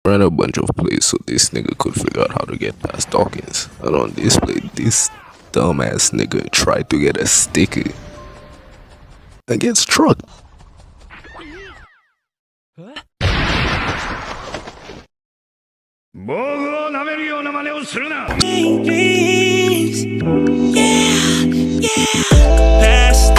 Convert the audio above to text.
ran a bunch of plays so this nigga could figure out how to get past Dawkins. And on this play, this dumbass nigga tried to get a sticker against Truck. Please, yeah, yeah. Past